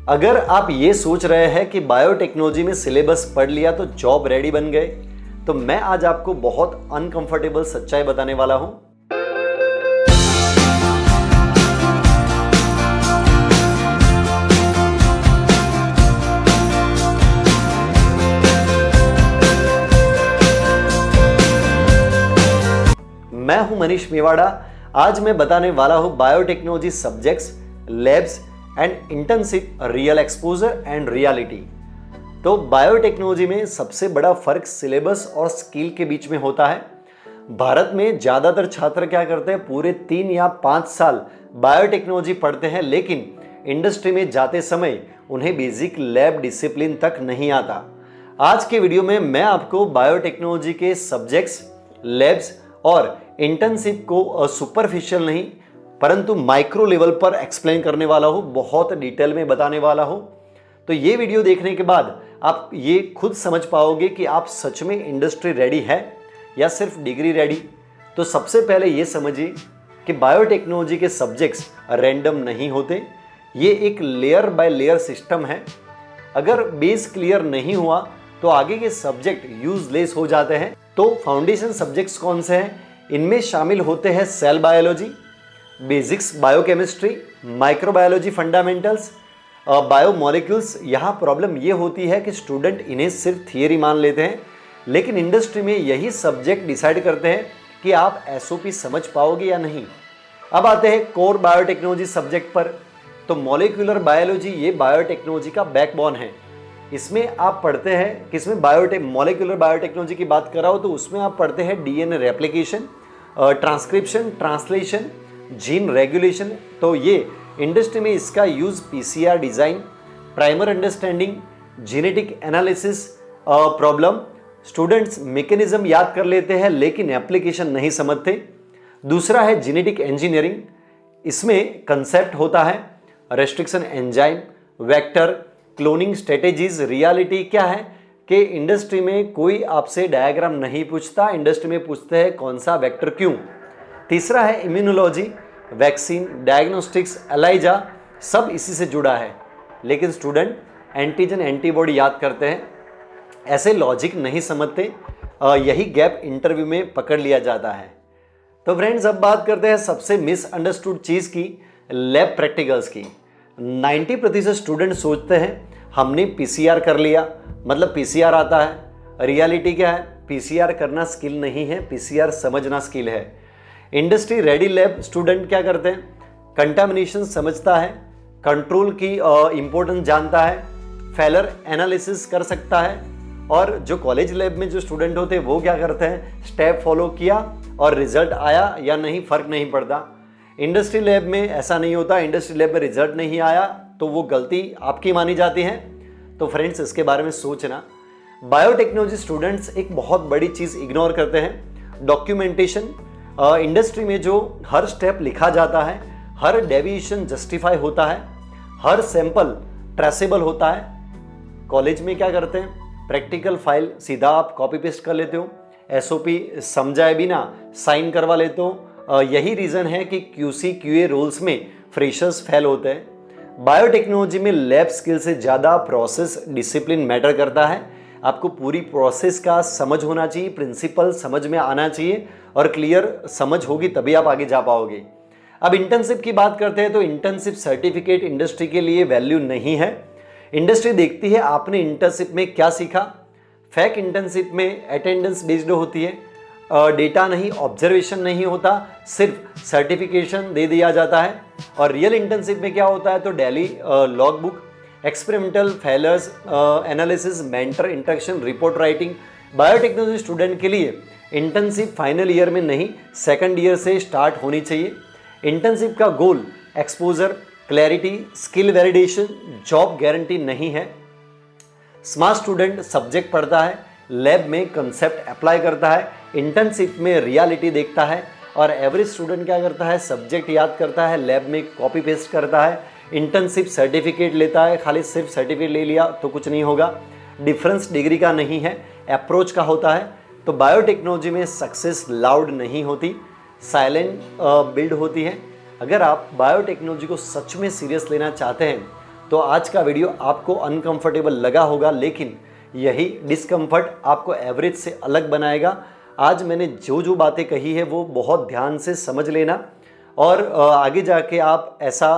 अगर आप ये सोच रहे हैं कि बायोटेक्नोलॉजी में सिलेबस पढ़ लिया तो जॉब रेडी बन गए, तो मैं आज आपको बहुत अनकंफर्टेबल सच्चाई बताने वाला हूं। मैं हूं मनीष मेवाड़ा। आज मैं बताने वाला हूं biotechnology subjects, labs and internship, real exposure and reality. तो बायोटेक्नोलॉजी में सबसे बड़ा फर्क सिलेबस और स्किल के बीच में होता है। भारत में ज़्यादातर छात्र क्या करते हैं, पूरे 3 या 5 साल बायोटेक्नोलॉजी पढ़ते हैं, लेकिन इंडस्ट्री में जाते समय उन्हें बेसिक लैब डिसिप्लिन तक नहीं आता। आज के वीडियो में मैं आपको बायोटेक्नोलॉजी के सब्जेक्ट्स, लैब्स और इंटर्नशिप को सुपरफिशियल नहीं परंतु माइक्रो लेवल पर एक्सप्लेन करने वाला हूं, बहुत डिटेल में बताने वाला हूं। तो ये वीडियो देखने के बाद आप ये खुद समझ पाओगे कि आप सच में इंडस्ट्री रेडी है या सिर्फ डिग्री रेडी। तो सबसे पहले ये समझिए कि बायोटेक्नोलॉजी के सब्जेक्ट्स रैंडम नहीं होते, ये एक लेयर बाय लेयर सिस्टम है। अगर बेस क्लियर नहीं हुआ तो आगे के सब्जेक्ट यूजलेस हो जाते हैं। तो फाउंडेशन सब्जेक्ट्स कौन से हैं? इनमें शामिल होते हैं cell biology, basics biochemistry, microbiology fundamentals, biomolecules. यहाँ प्रॉब्लम ये होती है कि स्टूडेंट इन्हें सिर्फ थियरी मान लेते हैं, लेकिन इंडस्ट्री में यही सब्जेक्ट डिसाइड करते हैं कि आप एसओपी समझ पाओगे या नहीं। अब आते हैं कोर बायोटेक्नोलॉजी सब्जेक्ट पर। तो मॉलिक्यूलर बायोलॉजी ये बायोटेक्नोलॉजी का बैकबोन है। इसमें आप पढ़ते हैं कि इसमें मॉलिक्यूलर बायोटेक्नोलॉजी की बात कर रहा हो तो उसमें आप पढ़ते हैं DNA replication, transcription, translation, gene regulation. तो ये इंडस्ट्री में इसका use PCR design, primer understanding, genetic analysis problem. Students mechanism याद कर लेते हैं लेकिन एप्लीकेशन नहीं समझते। दूसरा है जेनेटिक इंजीनियरिंग। इसमें कंसेप्ट होता है restriction enzyme, vector, cloning strategies. Reality क्या है कि इंडस्ट्री में कोई आपसे डायग्राम नहीं पूछता, इंडस्ट्री में पूछते हैं कौन सा वेक्टर क्यों। तीसरा है इम्यूनोलॉजी, वैक्सीन, डायग्नोस्टिक्स, एलाइजा, सब इसी से जुड़ा है। लेकिन स्टूडेंट एंटीजन एंटीबॉडी याद करते हैं, ऐसे लॉजिक नहीं समझते। यही गैप इंटरव्यू में पकड़ लिया जाता है। तो फ्रेंड्स, अब बात करते हैं सबसे मिसअंडरस्टूड चीज़ की, लैब प्रैक्टिकल्स की। 90% स्टूडेंट सोचते हैं हमने पीसीआर कर लिया मतलब पीसीआर आता है। रियलिटी क्या है? पीसीआर करना स्किल नहीं है, पीसीआर समझना स्किल है। इंडस्ट्री रेडी लैब स्टूडेंट क्या करते हैं? कंटामिनेशन समझता है, कंट्रोल की इंपॉर्टेंस जानता है, फेलर एनालिसिस कर सकता है। और जो कॉलेज लैब में जो स्टूडेंट होते हैं वो क्या करते हैं? स्टेप फॉलो किया और रिजल्ट आया या नहीं फर्क नहीं पड़ता। इंडस्ट्री लैब में ऐसा नहीं होता। इंडस्ट्री लैब में रिजल्ट नहीं आया तो वो गलती आपकी मानी जाती है। तो फ्रेंड्स, इसके बारे में सोचना। बायोटेक्नोलॉजी स्टूडेंट्स एक बहुत बड़ी चीज़ इग्नोर करते हैं, डॉक्यूमेंटेशन। इंडस्ट्री में जो हर स्टेप लिखा जाता है, हर डेविएशन जस्टिफाई होता है, हर सैंपल ट्रेसेबल होता है। कॉलेज में क्या करते हैं? प्रैक्टिकल फाइल सीधा आप कॉपी पेस्ट कर लेते हो, एसओपी समझाए बिना साइन करवा लेते हो। यही रीज़न है कि क्यूसी क्यूए रोल्स में फ्रेशर्स फेल होते हैं। बायोटेक्नोलॉजी में लैब स्किल से ज़्यादा प्रोसेस डिसिप्लिन मैटर करता है। आपको पूरी प्रोसेस का समझ होना चाहिए, प्रिंसिपल समझ में आना चाहिए और क्लियर समझ होगी तभी आप आगे जा पाओगे। अब इंटर्नशिप की बात करते हैं तो इंटर्नशिप सर्टिफिकेट इंडस्ट्री के लिए वैल्यू नहीं है। इंडस्ट्री देखती है आपने इंटर्नशिप में क्या सीखा। फैक इंटर्नशिप में अटेंडेंस बेस्ड होती है, डेटा नहीं, ऑब्जर्वेशन नहीं होता, सिर्फ सर्टिफिकेशन दे दिया जाता है। और रियल इंटर्नशिप में क्या होता है तो daily log book, experimental failures analysis, mentor interaction, report writing. Biotechnology student के लिए इंटर्नशिप फाइनल ईयर में नहीं, सेकंड ईयर से स्टार्ट होनी चाहिए। इंटर्नशिप का goal exposure, clarity, skill validation, job guarantee नहीं है। स्मार्ट स्टूडेंट सब्जेक्ट पढ़ता है, लैब में कंसेप्ट अप्लाई करता है, इंटर्नशिप में रियलिटी देखता है। और एवरेज स्टूडेंट क्या करता है? सब्जेक्ट याद करता है, लैब में कॉपी पेस्ट करता है, इंटर्नशिप सर्टिफिकेट लेता है। खाली सिर्फ सर्टिफिकेट ले लिया तो कुछ नहीं होगा। डिफरेंस डिग्री का नहीं है, अप्रोच का होता है। तो बायोटेक्नोलॉजी में सक्सेस लाउड नहीं होती, साइलेंट बिल्ड होती है। अगर आप बायोटेक्नोलॉजी को सच में सीरियस लेना चाहते हैं तो आज का वीडियो आपको अनकंफर्टेबल लगा होगा, लेकिन यही डिस्कम्फर्ट आपको एवरेज से अलग बनाएगा। आज मैंने जो जो बातें कही है वो बहुत ध्यान से समझ लेना और आगे जाके आप ऐसा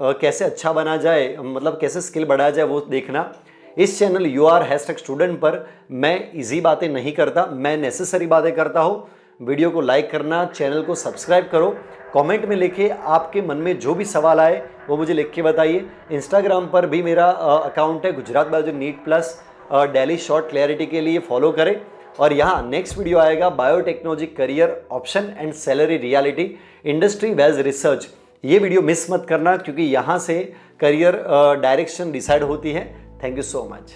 कैसे अच्छा बना जाए, मतलब कैसे स्किल बढ़ाया जाए वो देखना। इस चैनल YouR#Student पर मैं इजी बातें नहीं करता, मैं नेसेसरी बातें करता हूँ। वीडियो को लाइक करना, चैनल को सब्सक्राइब करो, कमेंट में लिखे आपके मन में जो भी सवाल आए वो मुझे लिख के बताइए। इंस्टाग्राम पर भी मेरा अकाउंट है Gujarat biology NEET plus, daily short clarity के लिए फॉलो करें। और यहाँ नेक्स्ट वीडियो आएगा biotechnology career option and salary reality industry wage research. ये वीडियो मिस मत करना क्योंकि यहाँ से करियर डायरेक्शन डिसाइड होती है। Thank you so much.